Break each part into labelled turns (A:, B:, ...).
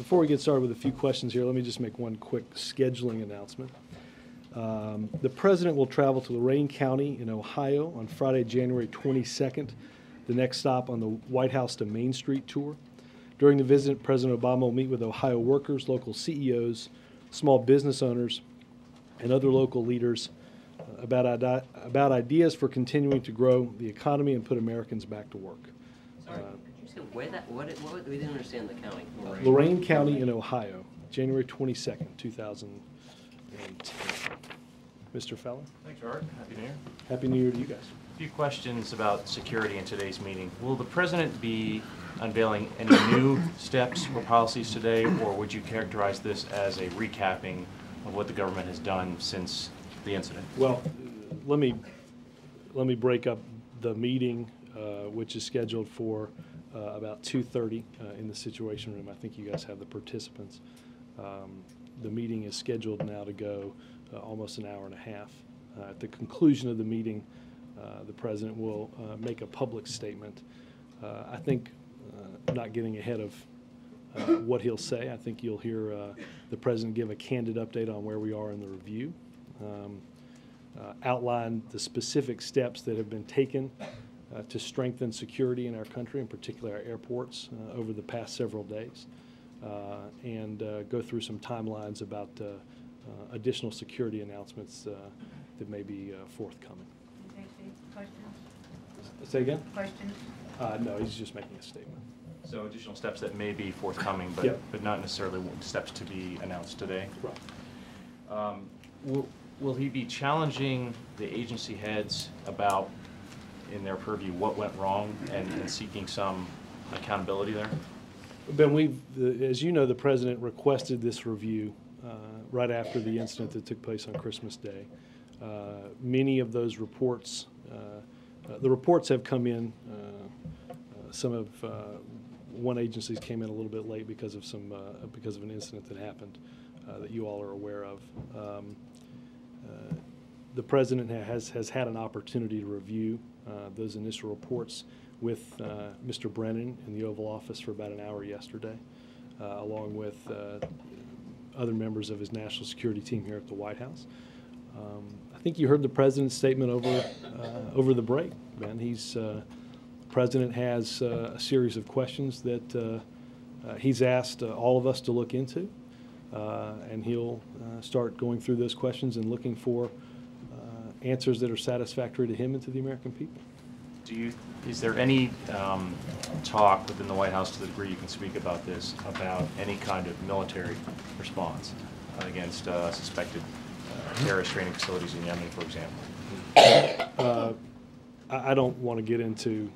A: Before we get started with a few questions here, let me just make one quick scheduling announcement. The President will travel to Lorain County in Ohio on Friday, January 22nd, the next stop on the White House to Main Street tour. During the visit, President Obama will meet with Ohio workers, local CEOs, small business owners, and other local leaders about ideas for continuing to grow the economy and put Americans back to work.
B: Sorry, could you say where that, what we didn't understand the county.
A: Lorain County in Ohio, January 22nd, 2010. Mr. Fowler?
C: Thanks, Art. Happy New Year.
A: Happy New Year to you guys.
C: A few questions about security in today's meeting. Will the President be unveiling any new steps or policies today, or would you characterize this as a recapping of what the government has done since the incident?
A: Well, let me break up the meeting, which is scheduled for about 2:30 in the Situation Room. I think you guys have the participants. The meeting is scheduled now to go almost an hour and a half. At the conclusion of the meeting, the President will make a public statement. I think, not getting ahead of what he'll say, I think you'll hear the President give a candid update on where we are in the review, outline the specific steps that have been taken to strengthen security in our country, in particular our airports, over the past several days, and go through some timelines about additional security announcements that may be forthcoming.
D: Questions?
A: Say again?
D: Questions?
A: No, he's just making a statement.
C: So additional steps that may be forthcoming, but,
A: Yep.
C: but not necessarily steps to be announced today.
A: Right.
C: Will he be challenging the agency heads about, in their purview, what went wrong and seeking some accountability there?
A: Ben, as you know, the President requested this review right after the incident that took place on Christmas Day. Many of those reports, the reports have come in. Some of one agencies came in a little bit late because of an incident that happened that you all are aware of. The President has had an opportunity to review those initial reports with Mr. Brennan in the Oval Office for about an hour yesterday, along with other members of his national security team here at the White House. I think you heard the President's statement over the break, Ben. The President has a series of questions that he's asked all of us to look into, and he'll start going through those questions and looking for answers that are satisfactory to him and to the American people.
C: Is there any talk within the White House, to the degree you can speak about this, about any kind of military response against suspected terrorist training facilities in Yemen, for example?
A: I don't want to get into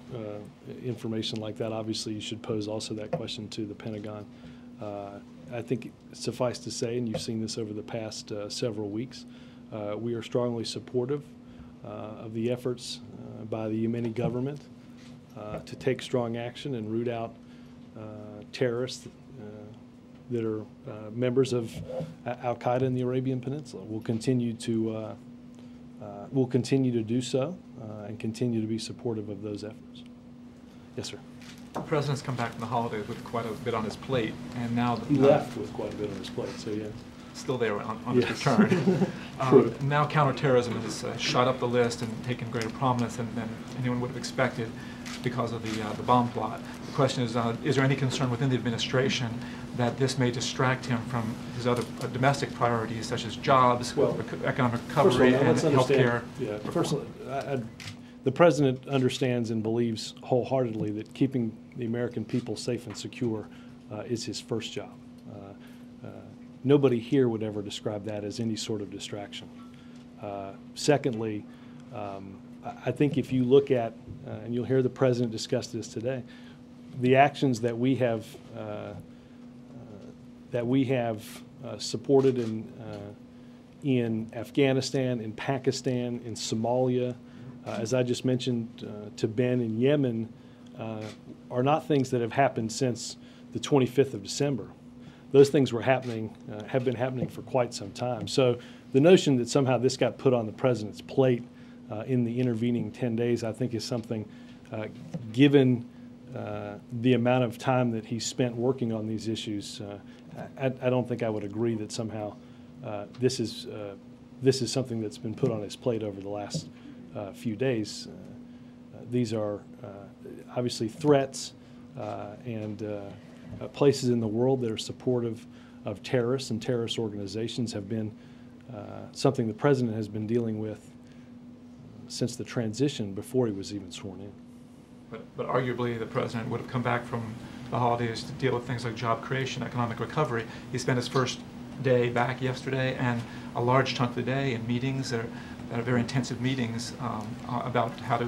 A: information like that. Obviously, you should pose also that question to the Pentagon. I think suffice to say, and you've seen this over the past several weeks, we are strongly supportive of the efforts by the Yemeni government to take strong action and root out terrorists that are members of Al-Qaeda in the Arabian Peninsula. We'll continue to do so and continue to be supportive of those efforts. Yes, sir.
E: The President's come back from the holidays with quite a bit on his plate, and now
A: he left with quite a bit on his plate. So yeah.
E: Still there on
A: Yes.
E: his return.
A: True.
E: Now counterterrorism has shot up the list and taken greater prominence than anyone would have expected because of the bomb plot. The question is there any concern within the administration that this may distract him from his other domestic priorities, such as jobs, economic recovery, and health care?
A: Yeah, first of all, the President understands and believes wholeheartedly that keeping the American people safe and secure is his first job. Nobody here would ever describe that as any sort of distraction. Secondly, I think if you look at, and you'll hear the President discuss this today, the actions that we have supported in Afghanistan, in Pakistan, in Somalia, as I just mentioned to Ben, in Yemen, are not things that have happened since the 25th of December. Those things were happening, have been happening for quite some time. So the notion that somehow this got put on the President's plate in the intervening 10 days, I think is something, given the amount of time that he spent working on these issues, I don't think I would agree that somehow this is something that's been put on his plate over the last few days. These are obviously threats and places in the world that are supportive of terrorists and terrorist organizations have been something the president has been dealing with since the transition before he was even sworn in.
E: But arguably the president would have come back from the holidays to deal with things like job creation, economic recovery. He spent his first day back yesterday and a large chunk of the day in meetings that are very intensive meetings about how to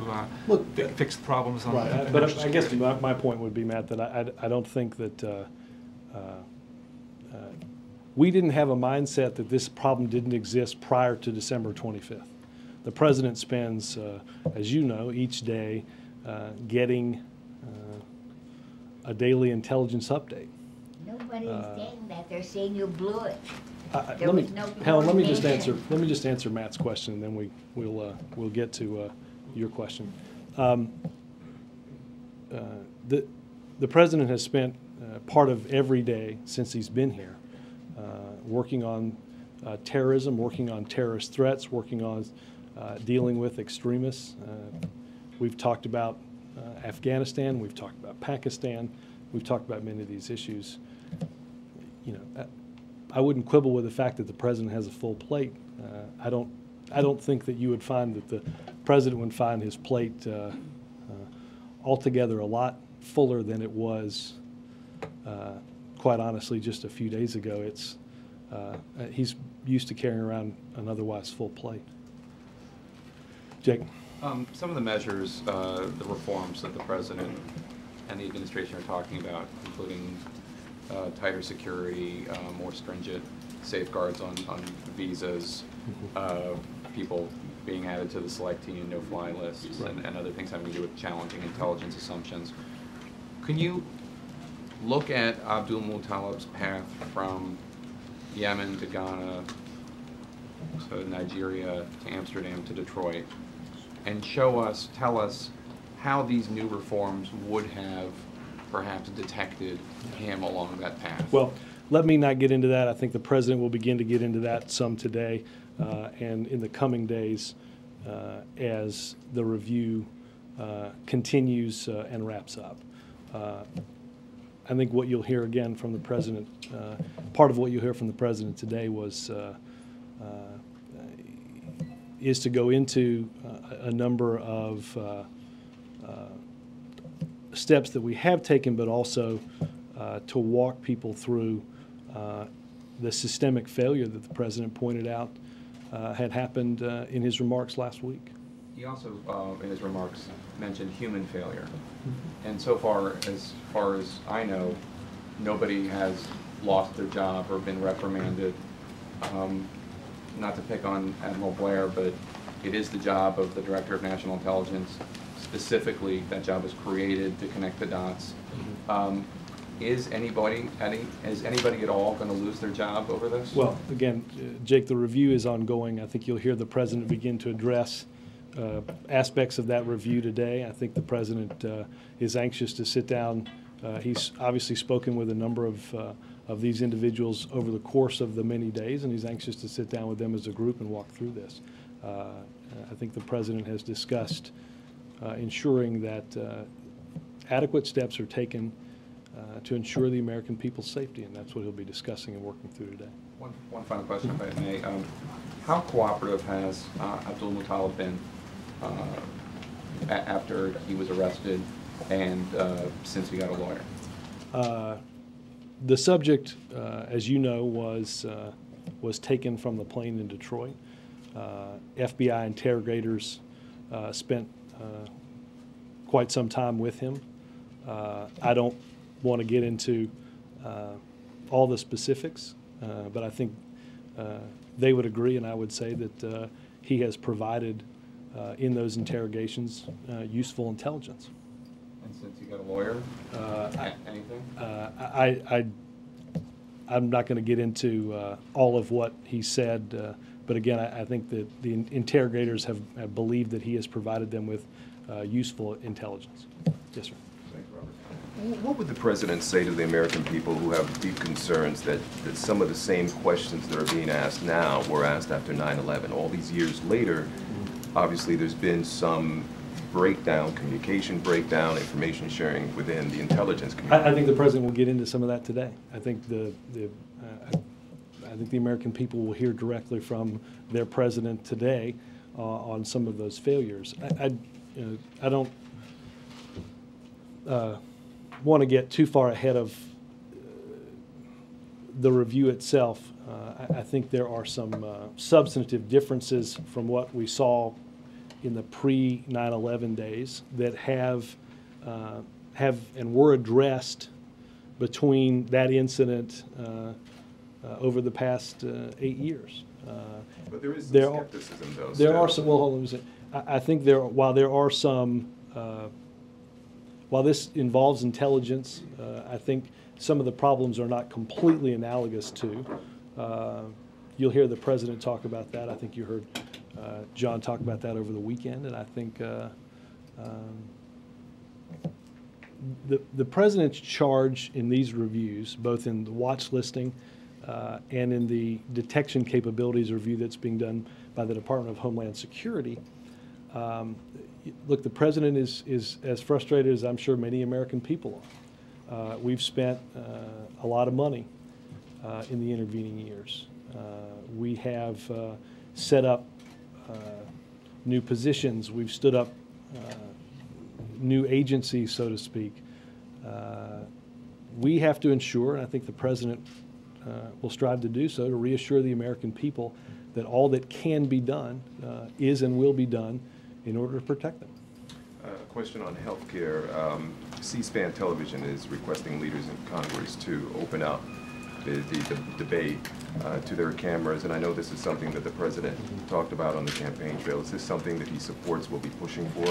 E: fix the problems on
A: right. But I guess my point would be, Matt, that I don't think that we didn't have a mindset that this problem didn't exist prior to December 25th. The president spends, as you know, each day getting a daily intelligence update.
F: Nobody's saying that. They're saying you blew it.
A: Helen, let me just answer Matt's question, and then we'll get to your question. The president has spent part of every day since he's been here working on terrorism, working on terrorist threats, working on dealing with extremists. We've talked about Afghanistan. We've talked about Pakistan. We've talked about many of these issues. You know, I wouldn't quibble with the fact that the president has a full plate. I don't think that you would find that the president would find his plate altogether a lot fuller than it was, quite honestly, just a few days ago. He's used to carrying around an otherwise full plate. Jake?
G: Some of the measures, the reforms that the president and the administration are talking about, including tighter security, more stringent safeguards on visas, people being added to the selectee and no-fly lists, and other things having to do with challenging intelligence assumptions. Can you look at Abdul Muttalib's path from Yemen to Ghana to Nigeria to Amsterdam to Detroit and tell us how these new reforms would have perhaps detected him along that path?
A: Well, let me not get into that. I think the president will begin to get into that some today and in the coming days as the review continues and wraps up. I think what you'll hear again from the president, part of what you'll hear from the president today is to go into a number of steps that we have taken, but also to walk people through the systemic failure that the president pointed out had happened in his remarks last week.
G: He also, in his remarks, mentioned human failure. And so far as I know, nobody has lost their job or been reprimanded. Not to pick on Admiral Blair, but it is the job of the Director of National Intelligence. Specifically, that job was created to connect the dots. Is anybody at all going to lose their job over this?
A: Well, again, Jake, the review is ongoing. I think you'll hear the president begin to address aspects of that review today. I think the president is anxious to sit down. He's obviously spoken with a number of these individuals over the course of the many days, and he's anxious to sit down with them as a group and walk through this. I think the president has discussed ensuring that adequate steps are taken to ensure the American people's safety, and that's what he'll be discussing and working through today.
G: One final question, if I may. How cooperative has Abdul Muttalib been after he was arrested and since he got a lawyer?
A: The subject, as you know, was taken from the plane in Detroit. FBI interrogators spent quite some time with him. I don't want to get into all the specifics, but I think they would agree, and I would say that he has provided in those interrogations useful intelligence.
G: And since you got a lawyer, anything?
A: I'm not going to get into all of what he said, but again, I think that the interrogators have believed that he has provided them with useful intelligence. Yes, sir.
G: Thank you, Robert.
H: What would the president say to the American people who have deep concerns that some of the same questions that are being asked now were asked after 9/11? All these years later, obviously there's been some breakdown, communication breakdown, information sharing within the intelligence community.
A: I think the president will get into some of that today. I think I think the American people will hear directly from their president today on some of those failures. I don't want to get too far ahead of the review itself. I think there are some substantive differences from what we saw in the pre-9/11 days that have and were addressed between that incident over the past 8 years.
H: But there is some skepticism, though.
A: There are some. Well, hold on a second. I think while there are some, while this involves intelligence, I think some of the problems are not completely analogous to. You'll hear the president talk about that. I think you heard John talk about that over the weekend, and I think the president's charge in these reviews, both in the watch listing and in the detection capabilities review that's being done by the Department of Homeland Security. Look, the president is as frustrated as I'm sure many American people are. We've spent a lot of money in the intervening years. We have set up new positions. We've stood up new agencies, so to speak. We have to ensure, and I think the president will strive to do so, to reassure the American people that all that can be done is and will be done in order to protect them.
H: A question on health care. C-SPAN television is requesting leaders in Congress to open up the debate to their cameras, and I know this is something that the president talked about on the campaign trail. Is this something that he supports, will be pushing for?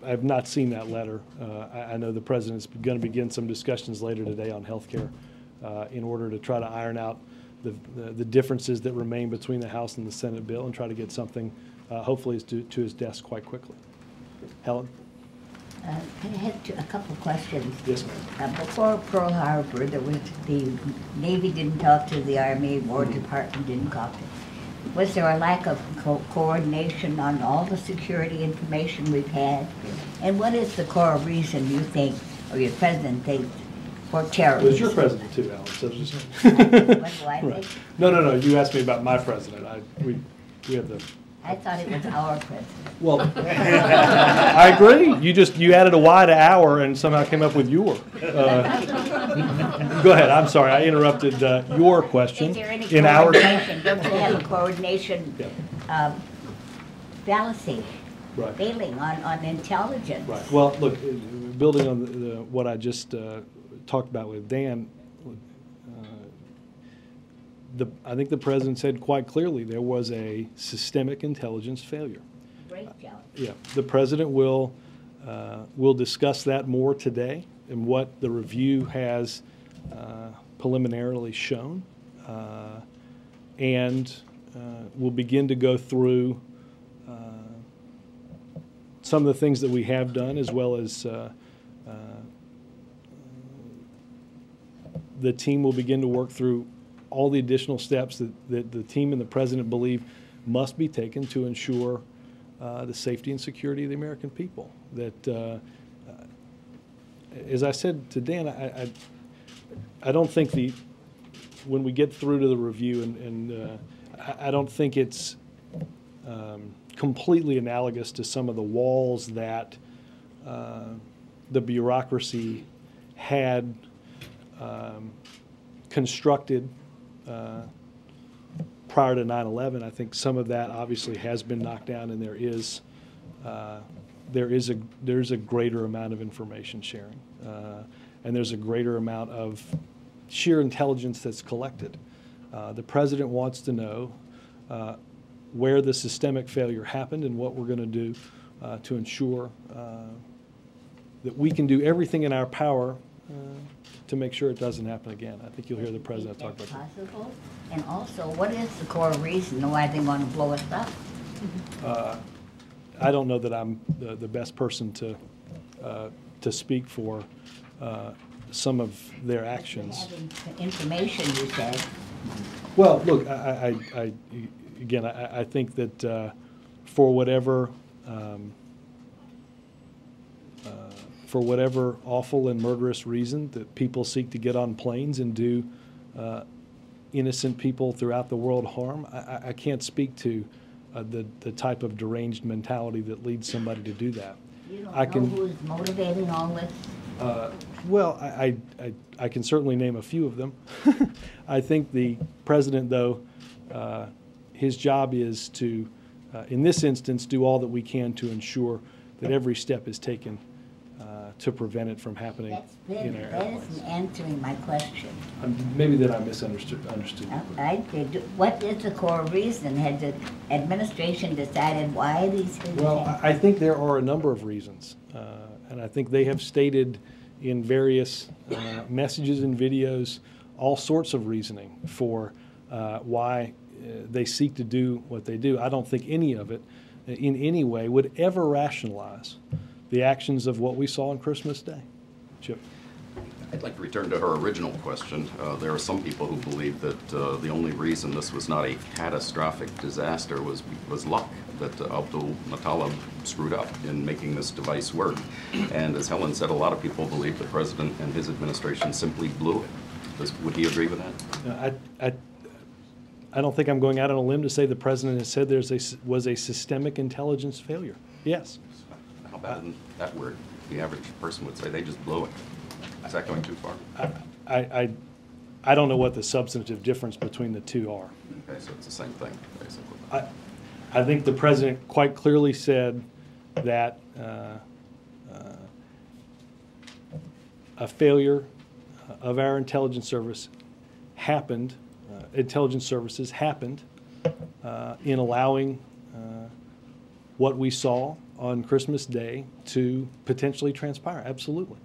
A: I've not seen that letter. I know the president's going to begin some discussions later today on health care in order to try to iron out the differences that remain between the House and the Senate bill and try to get something hopefully to his desk quite quickly. Helen?
F: Can I have a couple of questions?
A: Yes, ma'am.
F: Before Pearl Harbor, the Navy didn't talk to the Army, War Department didn't talk to. Was there a lack of coordination on all the security information we've had? And what is the core reason you think, or your president thinks, for terrorism?
A: It was your president too, Alan. So just
F: What do I think?
A: No. You asked me about my president. We have the.
F: I thought it was our president.
A: Well, I agree. You added a Y to our and somehow came up with your. Go ahead. I'm sorry. I interrupted your question.
F: Is there any
A: in our.
F: coordination? Don't you have a coordination fallacy?
A: Right.
F: Failing on intelligence?
A: Right. Well, look, building on what I just talked about with Dan, I think the president said quite clearly there was a systemic intelligence failure.
F: Breakdown.
A: Yeah, the president will discuss that more today and what the review has preliminarily shown, and we'll begin to go through some of the things that we have done, as well as the team will begin to work through all the additional steps that the team and the president believe must be taken to ensure the safety and security of the American people. That, as I said to Dan, I don't think when we get through to the review, and I don't think it's completely analogous to some of the walls that the bureaucracy had constructed prior to 9/11. I think some of that obviously has been knocked down, and there's a greater amount of information sharing, and there's a greater amount of sheer intelligence that's collected. The president wants to know where the systemic failure happened and what we're going to do to ensure that we can do everything in our power to make sure it doesn't happen again. I think you'll hear the president talk about that.
F: Possible? And also, what is the core reason why they want to blow us up?
A: I don't know that I'm the best person to speak for some of their actions.
F: Having information, you said.
A: Well, look, again, I think that for whatever awful and murderous reason that people seek to get on planes and do innocent people throughout the world harm, I can't speak to the type of deranged mentality that leads somebody to do that.
F: You don't know who's motivating all this?
A: Well, I can certainly name a few of them. I think the president, though, his job is to, in this instance, do all that we can to ensure that every step is taken to prevent it from happening in our
F: That
A: airplanes.
F: isn't answering my question.
A: Maybe that I misunderstood.
F: I did. What is the core reason? Had the administration decided why these things
A: Well,
F: happened?
A: I think there are a number of reasons, and I think they have stated in various messages and videos all sorts of reasoning for why they seek to do what they do. I don't think any of it in any way would ever rationalize the actions of what we saw on Christmas Day. Chip.
I: I'd like to return to her original question. There are some people who believe that the only reason this was not a catastrophic disaster was luck, that Abdul Muttalib screwed up in making this device work. And as Helen said, a lot of people believe the president and his administration simply blew it. Would he agree with that?
A: I don't think I'm going out on a limb to say the president has said was a systemic intelligence failure. Yes.
I: How about in that word? The average person would say they just blew it. Is that going too far?
A: I don't know what the substantive difference between the two are.
I: Okay, so it's the same thing, basically.
A: I think the president quite clearly said that a failure of our intelligence services happened in allowing what we saw on Christmas Day to potentially transpire. Absolutely.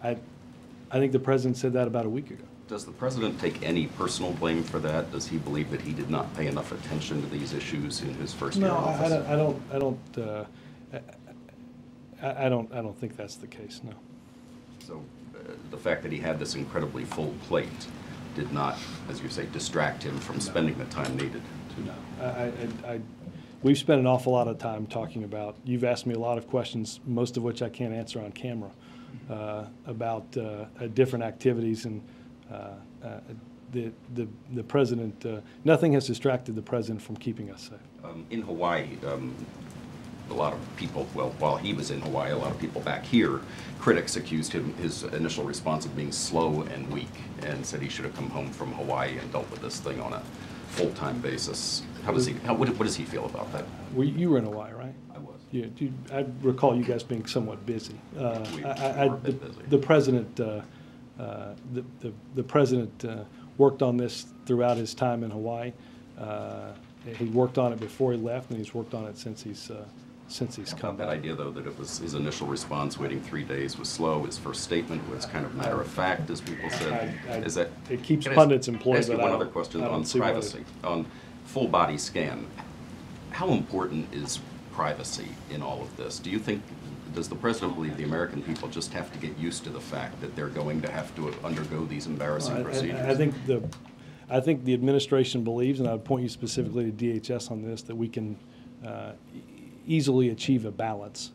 A: I think the president said that about a week ago.
I: Does the president take any personal blame for that? Does he believe that he did not pay enough attention to these issues in his first year in office?
A: I don't think that's the case. No.
I: So the fact that he had this incredibly full plate did not, as you say, distract him from spending the time needed to.
A: No. We've spent an awful lot of time talking about. You've asked me a lot of questions, most of which I can't answer on camera, about different activities, and the president. Nothing has distracted the president from keeping us safe.
I: In Hawaii, a lot of people, well, while he was in Hawaii, a lot of people back here, critics accused his initial response of being slow and weak, and said he should have come home from Hawaii and dealt with this thing on a full-time basis. What does he feel about that?
A: You were in Hawaii, right?
I: I was.
A: Yeah, I recall you guys being somewhat busy.
I: We were a bit busy.
A: The president, the president worked on this throughout his time in Hawaii. He worked on it before he left, and he's worked on it since he's come
I: That
A: back.
I: idea, though, that it was his initial response, waiting 3 days, was slow. His first statement was kind of matter of fact, as people said. Is that?
A: It keeps
I: Can I
A: pundits
I: can I
A: employed,
I: ask you
A: but I
I: one
A: don't-
I: other question
A: I don't
I: on
A: see why they-
I: privacy, on full body scan. How important is privacy in all of this? Do you think? Does the president believe the American people just have to get used to the fact that they're going to have to undergo these embarrassing procedures?
A: I think the administration believes, and I would point you specifically to DHS on this, that we can easily achieve a balance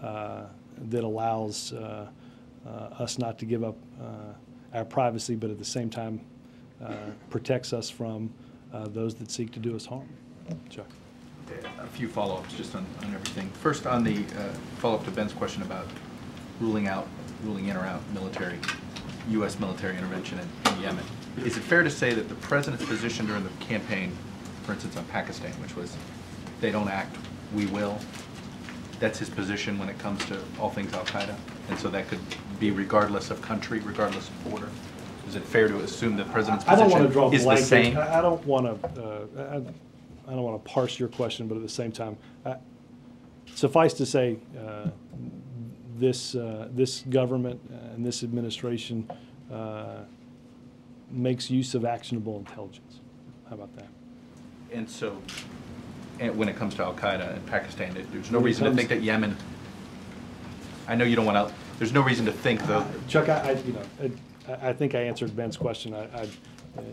A: that allows us not to give up our privacy, but at the same time protects us from those that seek to do us harm. Chuck.
J: A few follow-ups just on everything. First, on the follow-up to Ben's question about ruling in or out U.S. military intervention in Yemen. Is it fair to say that the president's position during the campaign, for instance, on Pakistan, which was they don't act, we will, that's his position when it comes to all things al-Qaeda? And so that could be regardless of country, regardless of border? Is it fair to assume the president's
A: I don't want to
J: position
A: draw
J: is the
A: blanket.
J: same?
A: I don't want to. I don't want to parse your question, but at the same time, suffice to say, this government and this administration makes use of actionable intelligence. How about that?
J: And so, when it comes to al-Qaeda and Pakistan, there's no reason to think that Yemen, I know you don't want to there's no reason to think though.
A: Chuck, I think I answered Ben's question.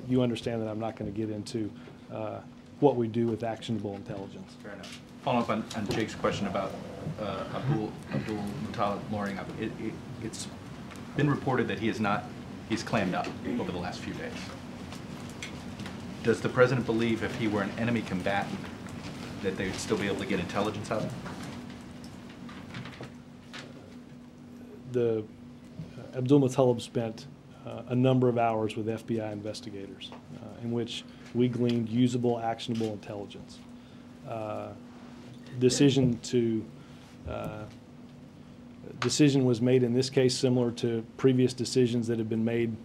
A: You understand that I'm not going to get into what we do with actionable intelligence.
J: Fair enough. Following up on Jake's question about Abdul Muttalib lawyering up, it's been reported that he's clammed up over the last few days. Does the president believe if he were an enemy combatant that they would still be able to get intelligence out of him?
A: Abdul Muttalib spent a number of hours with FBI investigators in which we gleaned usable, actionable intelligence. Decision was made in this case similar to previous decisions that have been made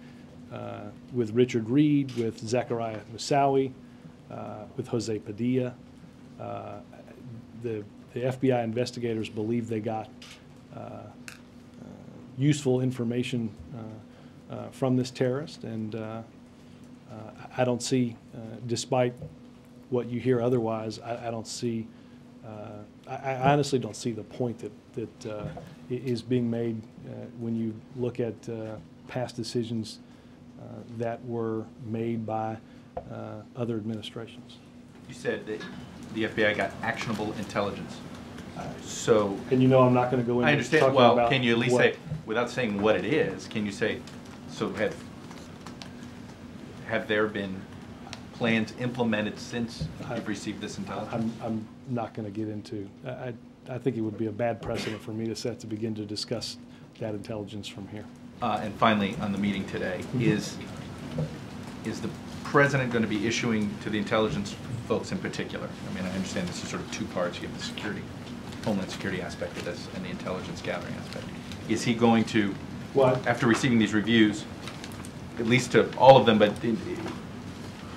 A: with Richard Reed, with Zachariah Moussaoui, with Jose Padilla. The FBI investigators believe they got useful information from this terrorist, and I don't see, despite what you hear otherwise, I don't see, I honestly don't see the point that is being made when you look at past decisions that were made by other administrations.
J: You said that the FBI got actionable intelligence. So,
A: and you know I'm not going to go into
J: I understand.
A: talking
J: Well,
A: about
J: can you at least
A: what,
J: say, without saying what it is, can you say, so have there been plans implemented since you've received this intelligence?
A: I'm not going to get into. I think it would be a bad precedent for me to set to begin to discuss that intelligence from here.
J: And finally, on the meeting today, is the president going to be issuing to the intelligence folks in particular? I mean, I understand this is sort of two parts. You have the security, homeland security aspect of this and the intelligence gathering aspect. Is he going to, after receiving these reviews, at least to all of them, but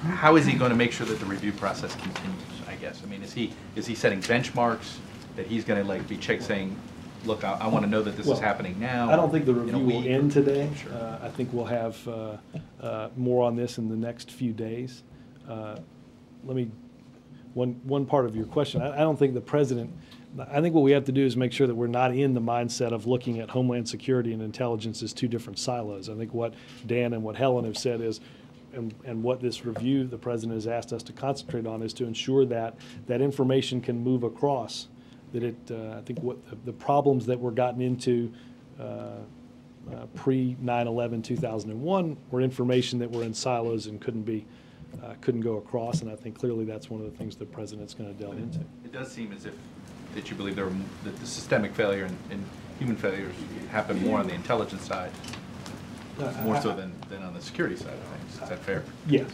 J: how is he going to make sure that the review process continues, I guess? I mean, is he setting benchmarks that he's going to like be saying, look, I want to know that this is happening now?
A: I don't think the review will end today.
J: Sure.
A: I think we'll have more on this in the next few days. One part of your question, I don't think the president, I think what we have to do is make sure that we're not in the mindset of looking at Homeland Security and intelligence as two different silos. I think what Dan and what Helen have said is, and what this review the president has asked us to concentrate on is to ensure that that information can move across. That I think what the problems that were gotten into pre 9/11/2001 were information that were in silos and couldn't go across, and I think clearly that's one of the things the president's going to delve into.
J: It does seem as if that you believe that the systemic failure and human failures happen more on the intelligence side, more so than on the security side of things. Is that fair?
A: Yes,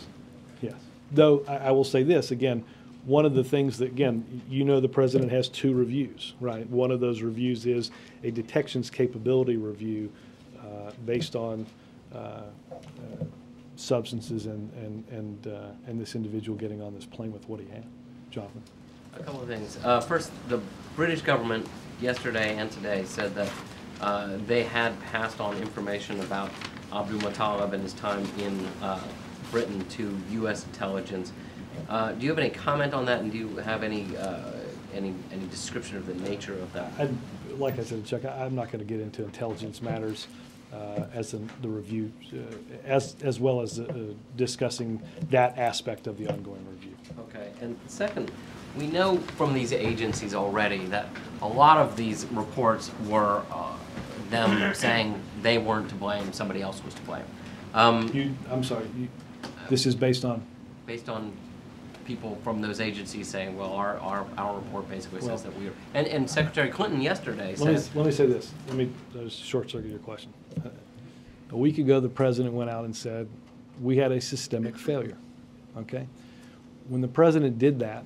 A: yes. Though I will say this again. One of the things that, again, you know the president has two reviews, right? One of those reviews is a detections capability review based on substances and this individual getting on this plane with what he had. Jonathan?
B: A couple of things. First, the British government yesterday and today said that they had passed on information about Abdul Muttalib and his time in Britain to U.S. intelligence. Do you have any comment on that, and do you have any description of the nature of that?
A: Like I said, Chuck, I'm not going to get into intelligence matters as in the review, as well as discussing that aspect of the ongoing review.
B: Okay, and second, we know from these agencies already that a lot of these reports were them saying they weren't to blame, somebody else was to blame.
A: I'm sorry, this is based on?
B: Based on people from those agencies saying, well, our report basically says that we are. And Secretary Clinton yesterday said.
A: Let me say this. Let me short circuit your question. A week ago, the president went out and said, we had a systemic failure, okay? When the president did that,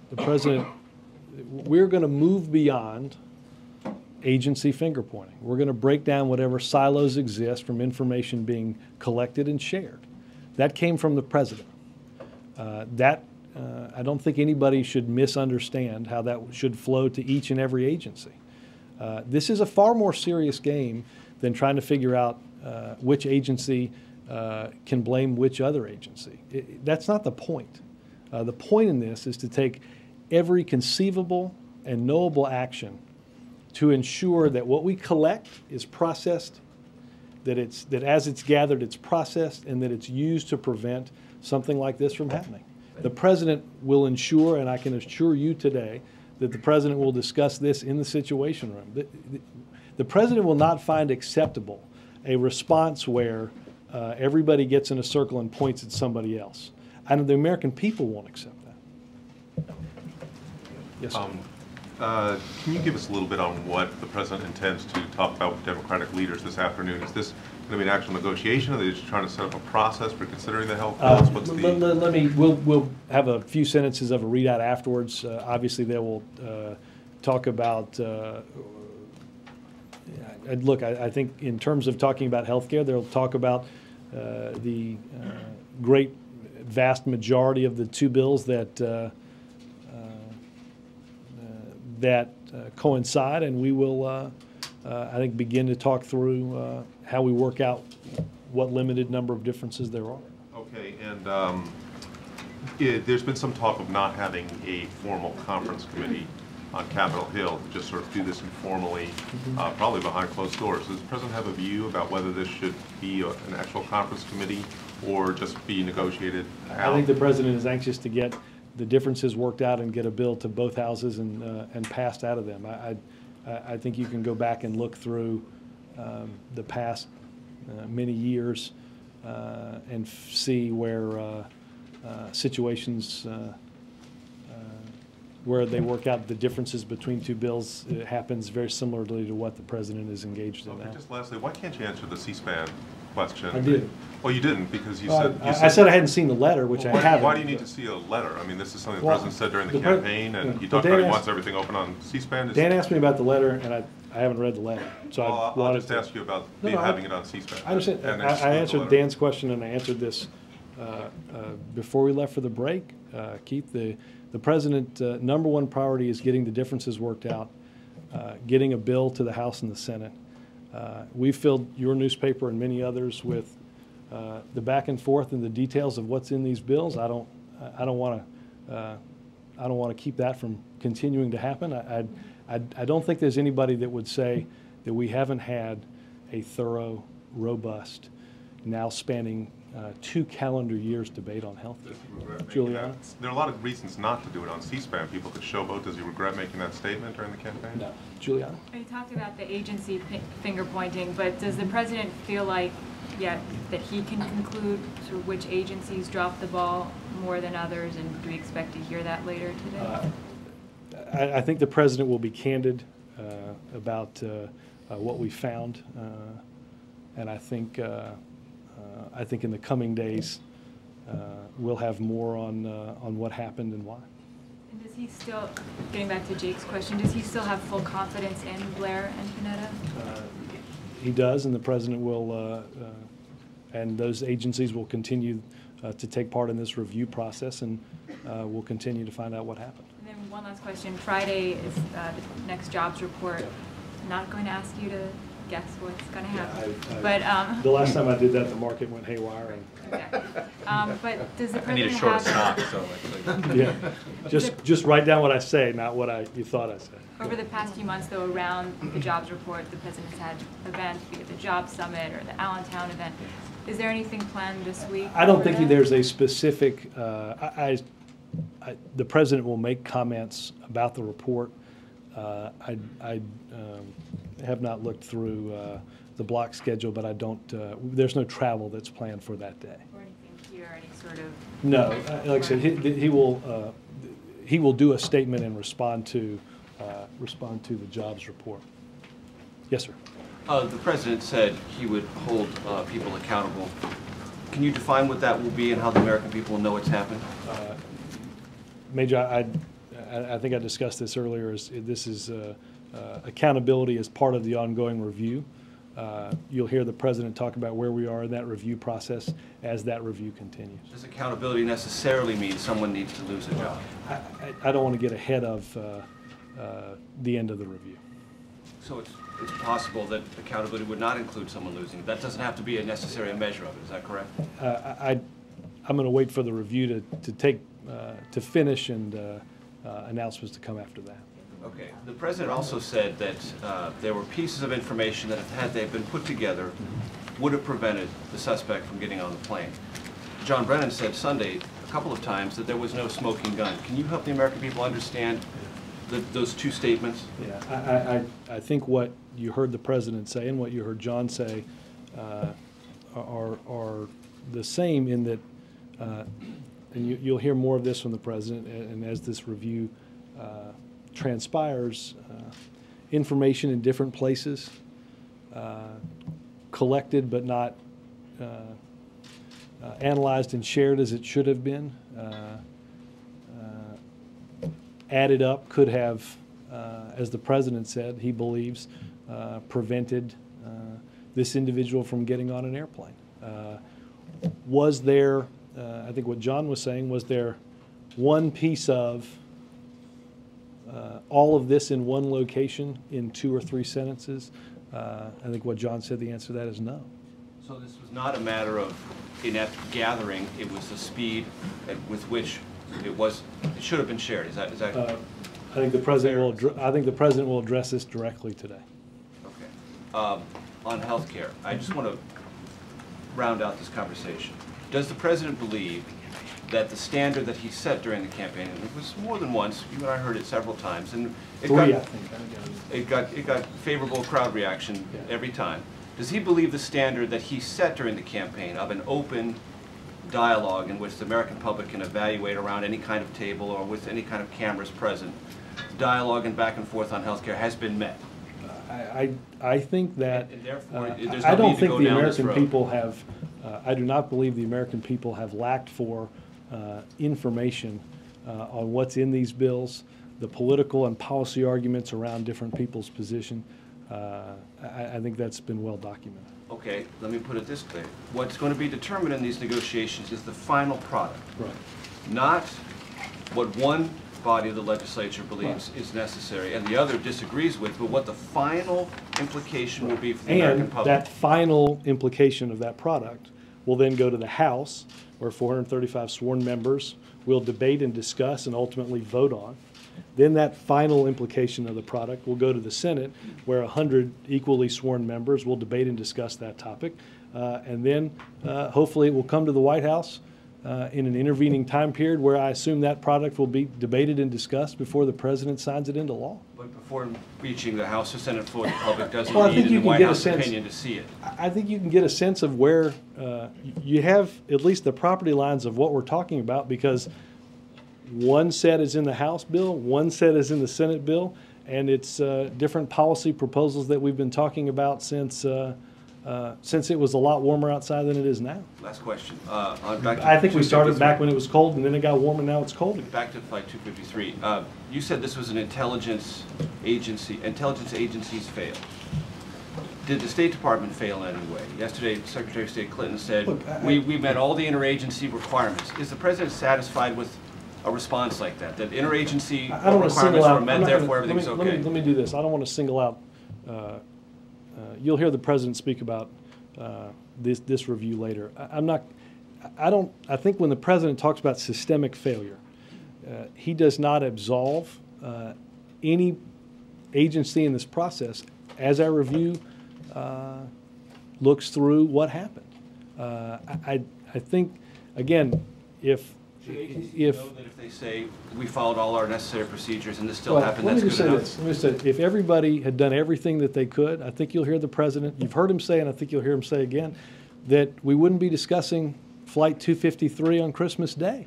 A: we're going to move beyond agency finger pointing. We're going to break down whatever silos exist from information being collected and shared. That came from the president. I don't think anybody should misunderstand how that should flow to each and every agency. This is a far more serious game than trying to figure out which agency can blame which other agency. That's not the point. The point in this is to take every conceivable and knowable action to ensure that what we collect is processed, that as it's gathered, it's processed, and that it's used to prevent something like this from happening. The President will ensure, and I can assure you today, that the President will discuss this in the Situation Room. The President will not find acceptable a response where everybody gets in a circle and points at somebody else. And the American people won't accept that. Yes, sir.
K: Can you give us a little bit on what the President intends to talk about with Democratic leaders this afternoon? Is this going to be an actual negotiation? Are they just trying to set up a process for considering the health bills? What's
A: We'll have a few sentences of a readout afterwards. Obviously, they will talk about. Look, I think in terms of talking about health care, they'll talk about the great, vast majority of the two bills that coincide, and we will, I think, begin to talk through how we work out what limited number of differences there are.
K: Okay, and there's been some talk of not having a formal conference committee on Capitol Hill, to just sort of do this informally, probably behind closed doors. Does the President have a view about whether this should be an actual conference committee or just be negotiated out?
A: I think the President is anxious to get the differences worked out and get a bill to both houses and passed out of them. I think you can go back and look through the past many years and see where situations where they work out the differences between two bills. It happens very similarly to what the President is engaged in now.
K: Just lastly, why can't you answer the C-SPAN question?
A: I did.
K: Well, you didn't, because you
A: I said I hadn't seen the letter, which I haven't.
K: Why do you need to see a letter? I mean, this is something the President said during the campaign, and he talked about he wants everything open on C-SPAN.
A: Dan asked me about the letter, and I haven't read the letter. So
K: I'll just ask you about having it on C-SPAN.
A: I understand. I answered Dan's question, and I answered this before we left for the break. Keith, the President, number one priority is getting the differences worked out, getting a bill to the House and the Senate. We filled your newspaper and many others with the back and forth and the details of what's in these bills. I don't want to keep that from continuing to happen. I don't think there's anybody that would say that we haven't had a thorough, robust, now spanning 2 calendar years debate on health care. Juliana?
K: There are a lot of reasons not to do it on C-SPAN. People could showboat. Does he regret making that statement during the campaign?
A: No. Juliana?
D: You talked about the agency finger pointing, but does the President feel like that he can conclude sort of which agencies dropped the ball more than others, and do we expect to hear that later today?
A: I think the President will be candid about what we found, and I think in the coming days we'll have more on what happened and why.
D: And does he still, getting back to Jake's question, does he still have full confidence in Blair and Panetta?
A: He does, and the President will, and those agencies will continue to take part in this review process, and we'll continue to find out what happened.
D: And then one last question. Friday is the next jobs report. I'm not going to ask you to guess what's going to happen. But
A: the last time I did that, the market went haywire.
D: Exactly. But does the President
J: I need a short
D: have...
J: stock, so
A: Yeah, just write down what I say, not what you thought I said.
D: Over the past few months, though, around the jobs report, the President's had events, be it the Job Summit or the Allentown event. Is there anything planned this week?
A: I don't think there's a specific, the President will make comments about the report. I have not looked through the block schedule, but I don't, there's no travel that's planned for that day.
D: Or anything here, any sort of...
A: No, like I said, he will do a statement and respond to the jobs report. Yes, sir.
L: The President said he would hold people accountable. Can you define what that will be and how the American people will know it's happened?
A: Major, I think I discussed this earlier. This is accountability as part of the ongoing review. You'll hear the President talk about where we are in that review process as that review continues.
L: Does accountability necessarily mean someone needs to lose a job?
A: I don't want to get ahead of the end of the review.
L: So it's possible that accountability would not include someone losing. That doesn't have to be a necessary measure of it. Is that correct?
A: I'm going to wait for the review to finish and announcements to come after that.
L: Okay. The president also said that there were pieces of information that, had they been put together, would have prevented the suspect from getting on the plane. John Brennan said Sunday a couple of times that there was no smoking gun. Can you help the American people understand those two statements?
A: Yeah, I think what you heard the president say and what you heard John say are the same in that, and you'll hear more of this from the president, and as this review transpires, information in different places, collected but not analyzed and shared as it should have been, added up, could have, as the president said, he believes, prevented this individual from getting on an airplane. Was there, I think what John was saying, was there one piece of all of this in one location in 2 or 3 sentences? I think what John said, the answer to that is no.
L: So this was not a matter of inept gathering, it was the speed with which it should have been shared. Is that
A: I think the president will address this directly today.
L: okay? On health care, I just want to round out this conversation. Does the president believe that the standard that he set during the campaign, and it was more than once, you and I heard it several times, and it got favorable crowd reaction every time. Does he believe the standard that he set during the campaign of an open dialogue in which the American public can evaluate around any kind of table or with any kind of cameras present, dialogue and back and forth on health care has been met?
A: I think that,
L: and therefore, there's
A: I
L: no
A: don't
L: need to
A: think
L: go
A: the
L: down this
A: American
L: road.
A: people have, I do not believe the American people have lacked for information on what's in these bills, the political and policy arguments around different people's position. I think that's been well documented.
L: Okay, let me put it this way. What's going to be determined in these negotiations is the final product.
A: Right.
L: Not what one body of the legislature believes is necessary and the other disagrees with, but what the final implication will be for the American
A: And
L: public.
A: that final implication of that product will then go to the House, where 435 sworn members will debate and discuss and ultimately vote on. Then that final implication of the product will go to the Senate, where 100 equally sworn members will debate and discuss that topic. And then hopefully it will come to the White House in an intervening time period where I assume that product will be debated and discussed before the president signs it into law.
L: But before reaching the House or Senate floor, the public doesn't
A: Well, I
L: need
A: think
L: in
A: you
L: the
A: can
L: White
A: get a
L: House
A: sense-
L: opinion to see it.
A: I think you can get a sense of where you have at least the property lines of what we're talking about, because one set is in the House bill, one set is in the Senate bill, and it's different policy proposals that we've been talking about since it was a lot warmer outside than it is now.
L: Last question. Back to
A: I think we started
L: 253.
A: back when it was cold, and then it got warm, and now it's cold again.
L: Back to Flight 253. You said this was an intelligence agency. Intelligence agencies fail. Did the State Department fail in any way? Yesterday, Secretary of State Clinton said,
A: Look,
L: we met all the interagency requirements. Is the president satisfied with a response like that? That interagency
A: I don't want to single
L: requirements
A: out.
L: were met,
A: I'm not
L: therefore
A: gonna-
L: everything's okay?
A: Let me do this. I don't want to single out. You'll hear the president speak about this review later. I think when the president talks about systemic failure, he does not absolve any agency in this process as our review looks through what happened. I think, again, if
L: Should agencies know that if they say, we followed all our necessary procedures and this still
A: Well,
L: happened,
A: let me
L: that's
A: just
L: good
A: say
L: enough?
A: this. Let me just say, if everybody had done everything that they could, I think you'll hear the president, you've heard him say, and I think you'll hear him say again, that we wouldn't be discussing Flight 253 on Christmas Day.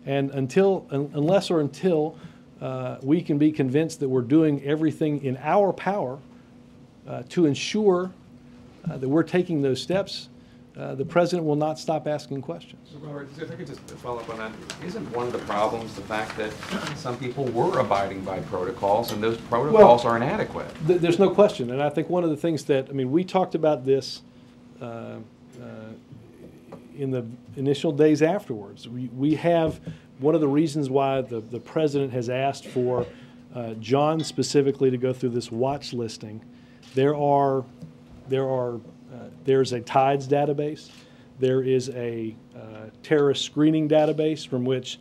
A: And unless we can be convinced that we're doing everything in our power to ensure that we're taking those steps, the president will not stop asking questions.
G: So Robert, if I could just follow up on that, isn't one of the problems the fact that some people were abiding by protocols and those protocols are inadequate?
A: There's no question, and I think one of the things that, we talked about this in the initial days afterwards. We have, one of the reasons why the president has asked for John specifically to go through this watch listing, there's a TIDES database. There is a terrorist screening database from which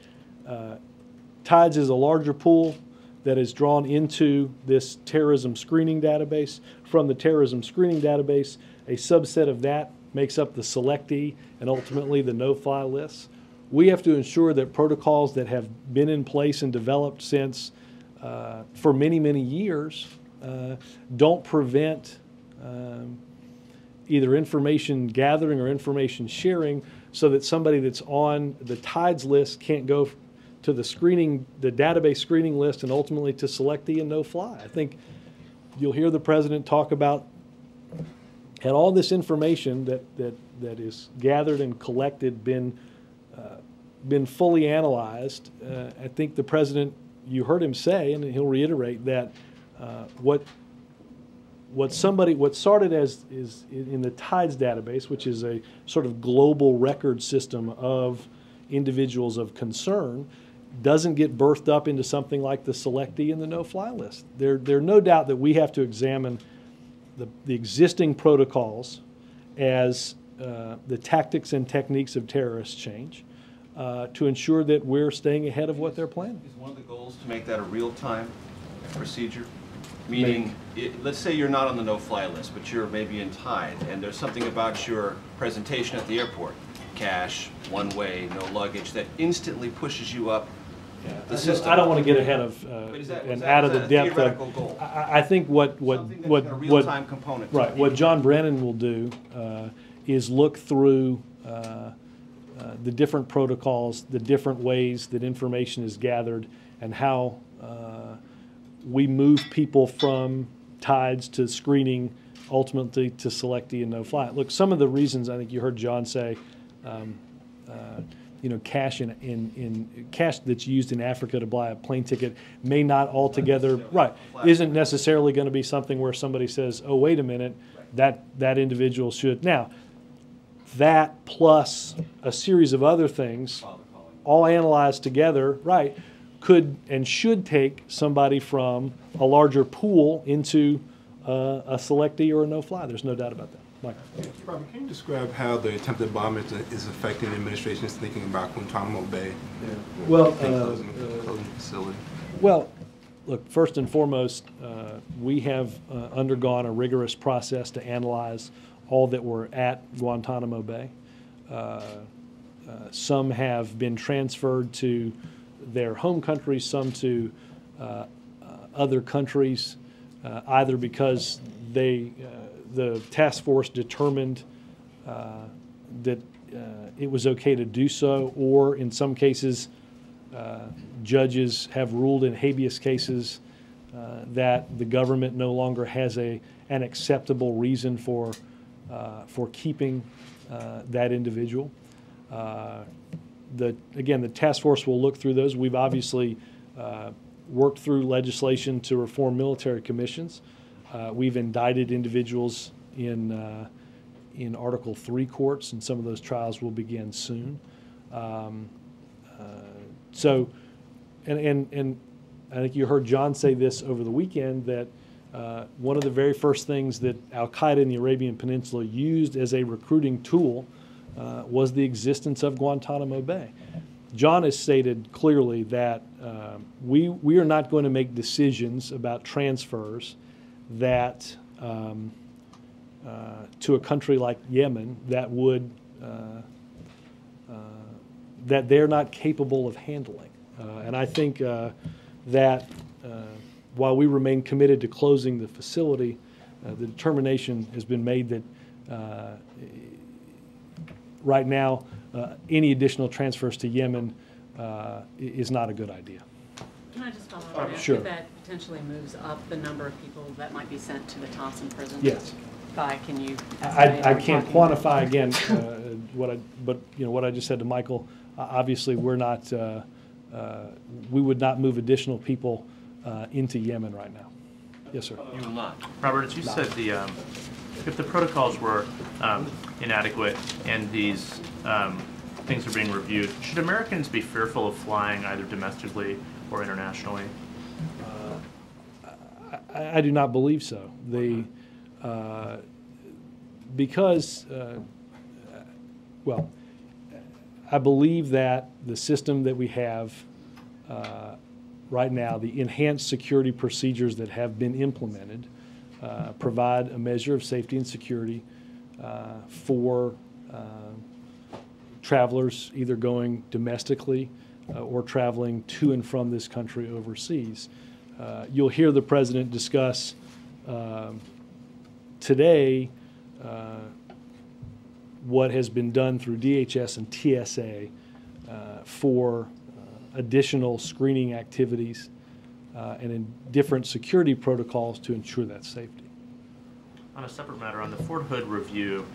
A: TIDES is a larger pool that is drawn into this terrorism screening database. From the terrorism screening database, a subset of that makes up the selectee and ultimately the no-fly lists. We have to ensure that protocols that have been in place and developed since for many, many years don't prevent either information gathering or information sharing, so that somebody that's on the TIDES list can't go to the database screening list and ultimately to selectee and no-fly. I think you'll hear the president talk about, had all this information that is gathered and collected been fully analyzed. I think the president, you heard him say, and he'll reiterate that what started as is in the TIDES database, which is a sort of global record system of individuals of concern, doesn't get birthed up into something like the selectee and the no-fly list. There's no doubt that we have to examine the existing protocols as the tactics and techniques of terrorists change to ensure that we're staying ahead of what they're planning.
L: Is one of the goals to make that a real-time procedure? Meaning, let's say you're not on the no-fly list, but you're maybe in TIDE, and there's something about your presentation at the airport, cash, one way, no luggage, that instantly pushes you up the system.
A: I don't want to get ahead of and out of the depth of.
L: Goal?
A: I think what
L: a real-time component.
A: Right. What John Brennan will do is look through the different protocols, the different ways that information is gathered, and how we move people from TIDES to screening, ultimately to selectee and no-fly. Look, some of the reasons I think you heard John say, cash cash that's used in Africa to buy a plane ticket may not altogether isn't necessarily going to be something where somebody says, oh, wait a minute, that individual should. Now, that plus a series of other things, all analyzed together, could and should take somebody from a larger pool into a selectee or a no-fly. There's no doubt about that. Michael.
M: Robert, can you describe how the attempted bomb is affecting the administration's thinking about Guantanamo Bay?
A: Yeah. Well,
M: closing the facility.
A: Well, look, first and foremost, we have undergone a rigorous process to analyze all that were at Guantanamo Bay. Some have been transferred to their home countries, some to other countries, either because the task force determined that it was okay to do so, or in some cases, judges have ruled in habeas cases that the government no longer has an acceptable reason for keeping that individual. Again, the task force will look through those. We've obviously worked through legislation to reform military commissions. We've indicted individuals in Article 3 courts, and some of those trials will begin soon. So, and I think you heard John say this over the weekend, that one of the very first things that Al-Qaeda in the Arabian Peninsula used as a recruiting tool was the existence of Guantanamo Bay. John has stated clearly that we are not going to make decisions about transfers that to a country like Yemen that would that they're not capable of handling. And I think that while we remain committed to closing the facility, the determination has been made that right now any additional transfers to Yemen is not a good idea.
N: Can I just follow up on that?
A: Sure.
N: If that potentially moves up the number of people that might be sent to the Thompson prison?
A: Yes.
N: By, can you
A: I can't quantify again what I just said to Michael. Obviously, we're not. We would not move additional people into Yemen right now. Yes, sir.
L: You will not.
C: Robert, as you said, if the protocols were inadequate and these things are being reviewed, should Americans be fearful of flying either domestically or internationally?
A: I do not believe so. Because, I believe that the system that we have right now, the enhanced security procedures that have been implemented provide a measure of safety and security for travelers either going domestically or traveling to and from this country overseas. You'll hear the President discuss today what has been done through DHS and TSA for additional screening activities and in different security protocols to ensure that safety.
O: On a separate matter, on the Fort Hood review,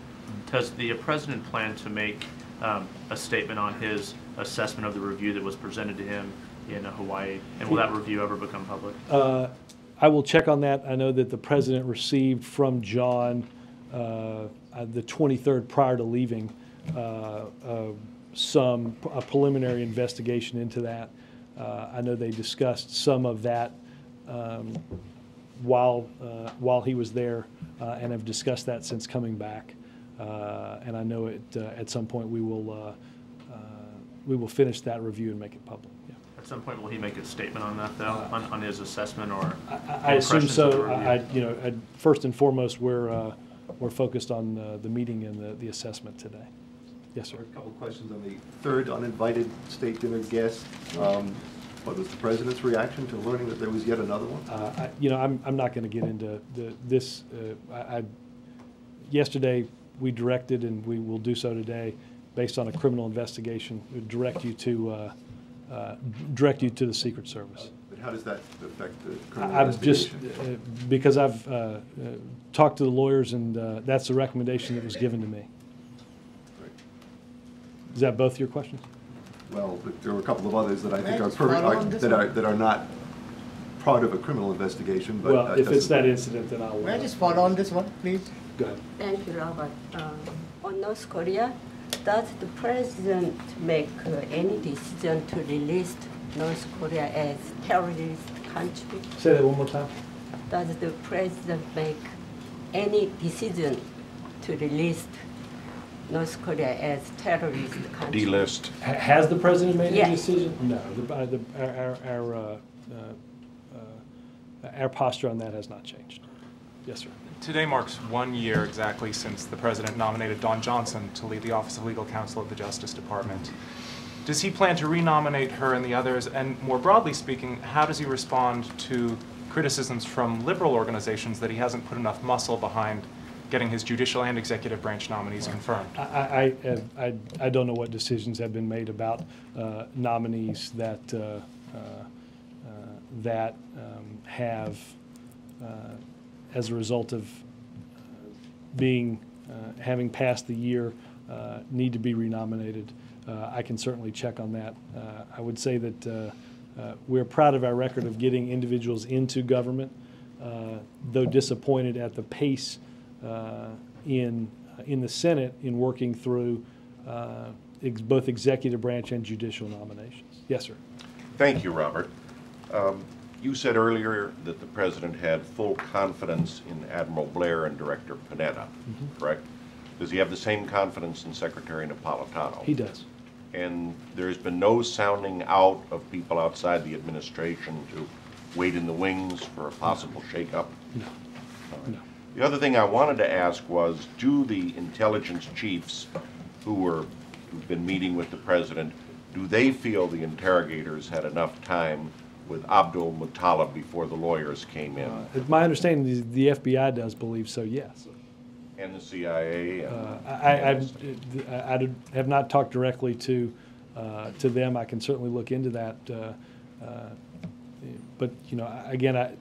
O: does the President plan to make a statement on his assessment of the review that was presented to him in Hawaii, and will that review ever become public?
A: I will check on that. I know that the President received from John the 23rd prior to leaving a preliminary investigation into that. I know they discussed some of that while he was there and have discussed that since coming back. And I know at some point we will finish that review and make it public. Yeah.
O: At some point, will he make a statement on that, though, on his assessment or?
A: I assume so. First and foremost, we're focused on the meeting and the assessment today. Yes, sir.
P: A couple of questions on the third uninvited state dinner guest. What was the President's reaction to learning that there was yet another one?
A: I'm not going to get into this. Yesterday, we directed, and we will do so today, based on a criminal investigation, direct you to the Secret Service.
P: But how does that affect the criminal
A: I've just
P: investigation?
A: because I've talked to the lawyers, and that's the recommendation that was given to me. Is that both your questions?
P: Well, but there were a couple of others that I think that are not part of a criminal investigation. But
A: well, if it's that incident, then I'll.
Q: May I just follow on this one, please?
A: Go ahead.
R: Thank you, Robert. On North Korea, does the President make any decision to release North Korea as terrorist country?
A: Say that one more time.
R: Does the President make any decision to release North Korea as terrorist country?
I: Delist.
A: Has the President made
R: Yes.
A: any decision? No. Our posture on that has not changed. Yes, sir.
S: Today marks 1 year exactly since the President nominated Dawn Johnson to lead the Office of Legal Counsel of the Justice Department. Does he plan to renominate her and the others? And more broadly speaking, how does he respond to criticisms from liberal organizations that he hasn't put enough muscle behind getting his judicial and executive branch nominees confirmed?
A: I don't know what decisions have been made about nominees that have, as a result of having passed the year, need to be renominated. I can certainly check on that. I would say that we're proud of our record of getting individuals into government, though disappointed at the pace in the Senate in working through both executive branch and judicial nominations. Yes, sir.
T: Thank you, Robert. You said earlier that the President had full confidence in Admiral Blair and Director Panetta, correct? Does he have the same confidence in Secretary Napolitano?
A: He does.
T: And there's been no sounding out of people outside the administration to wait in the wings for a possible shakeup?
A: No. No.
T: The other thing I wanted to ask was, do the intelligence chiefs who've been meeting with the President, do they feel the interrogators had enough time with Abdul Muttalib before the lawyers came in?
A: My understanding is the FBI does believe so, yes.
T: And the CIA?
A: I have not talked directly to them. I can certainly look into that. But, again,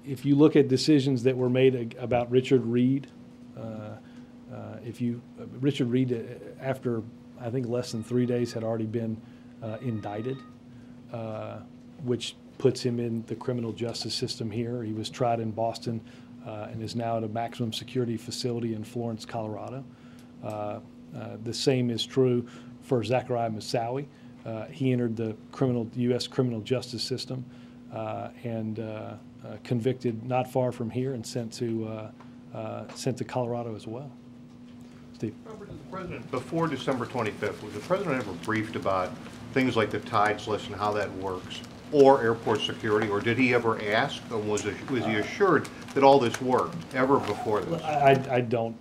A: if you look at decisions that were made about Richard Reed, Richard Reed, after I think less than 3 days, had already been indicted, which puts him in the criminal justice system here. He was tried in Boston and is now at a maximum security facility in Florence, Colorado. The same is true for Zachariah Moussaoui. He entered the U.S. criminal justice system and convicted not far from here and sent to Colorado as well. Steve.
Q: Robert, is the President, before December 25th, was the President ever briefed about things like the tides list and how that works, or airport security, or did he ever ask, or was he assured that all this worked ever before this?
A: I don't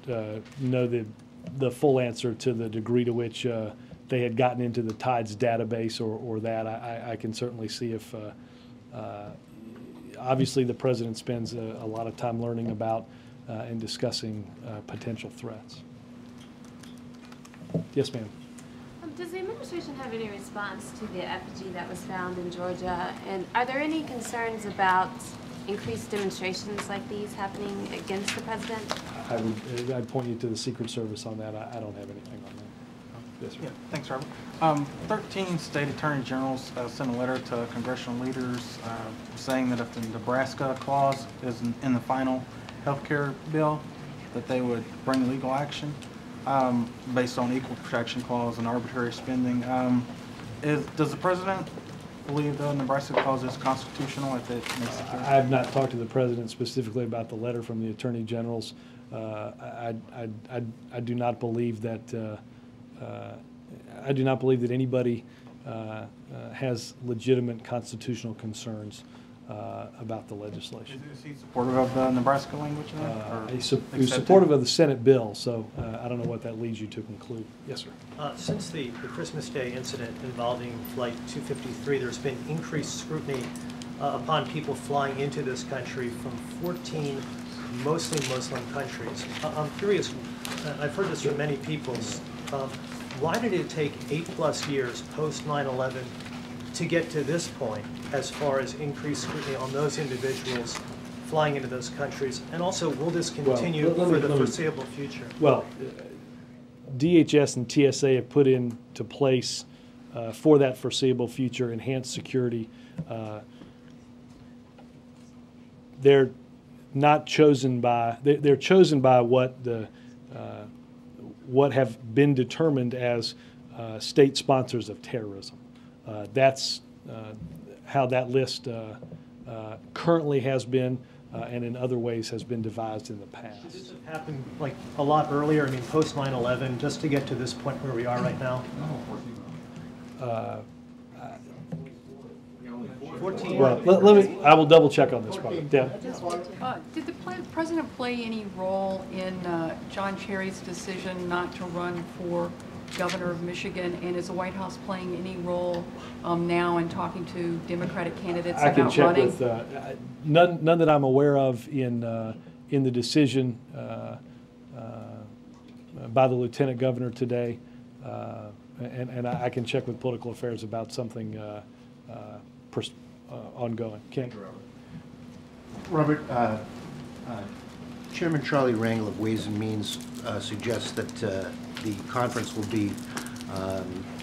A: know the full answer to the degree to which they had gotten into the tides database or that. I can certainly see if obviously the President spends a lot of time learning about and discussing potential threats. Yes, ma'am.
U: Does the administration have any response to the effigy that was found in Georgia? And are there any concerns about increased demonstrations like these happening against the president?
A: I'd point you to the Secret Service on that. I don't have anything on that. Yes, sir.
V: Yeah, thanks, Robert. 13 state attorney generals sent a letter to congressional leaders saying that if the Nebraska clause is in the final health care bill, that they would bring legal action based on equal protection clause and arbitrary spending. Does the president believe the Nebraska clause is constitutional if it makes it clear?
A: I have not talked to the president specifically about the letter from the attorney generals. I do not believe that anybody has legitimate constitutional concerns about the legislation.
V: Is he supportive of the Nebraska language?
A: He's supportive of the Senate bill, so I don't know what that leads you to conclude. Yes, sir.
W: Since the Christmas Day incident involving Flight 253, there's been increased scrutiny upon people flying into this country from 14 mostly Muslim countries. I'm curious, I've heard this from many people, why did it take 8+ years post 9/11 to get to this point as far as increased scrutiny on those individuals flying into those countries? And also, will this continue for the foreseeable future?
A: Well, DHS and TSA have put into place for that foreseeable future enhanced security. They're not chosen by, they're chosen by what have been determined as state sponsors of terrorism. That's how that list currently has been and in other ways has been devised in the past.
W: Should this have happened like a lot earlier, I mean post 9/11, just to get to this point where we are right now? 14.
A: Well, I will double check on this part. Yeah.
X: Did the president play any role in John Kerry's decision not to run for governor of Michigan, and is the White House playing any role now in talking to Democratic candidates about running? I can check with
A: none that I'm aware of in the decision by the lieutenant governor today, and I can check with political affairs about something ongoing. Ken?
Y: Robert, Chairman Charlie Rangel of Ways and Means suggests that the conference will be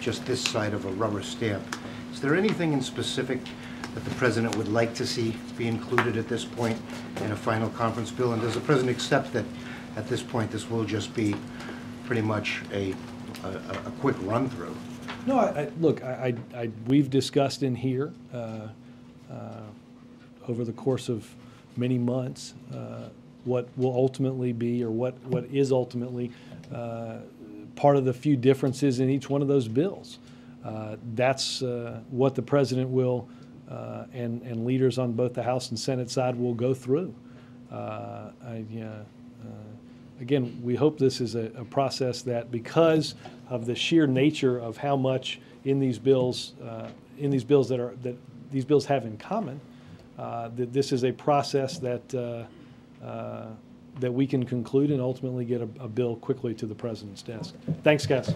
Y: just this side of a rubber stamp. Is there anything in specific that the President would like to see be included at this point in a final conference bill? And does the President accept that at this point this will just be pretty much a quick run-through?
A: No, look, we've discussed in here over the course of many months what will ultimately be, or what is ultimately part of the few differences in each one of those bills. That's what the President will and leaders on both the House and Senate side will go through. Again, we hope this is a process that, because of the sheer nature of how much in these bills that these bills have in common, that this is a process that we can conclude and ultimately get a bill quickly to the President's desk. Thanks, guys.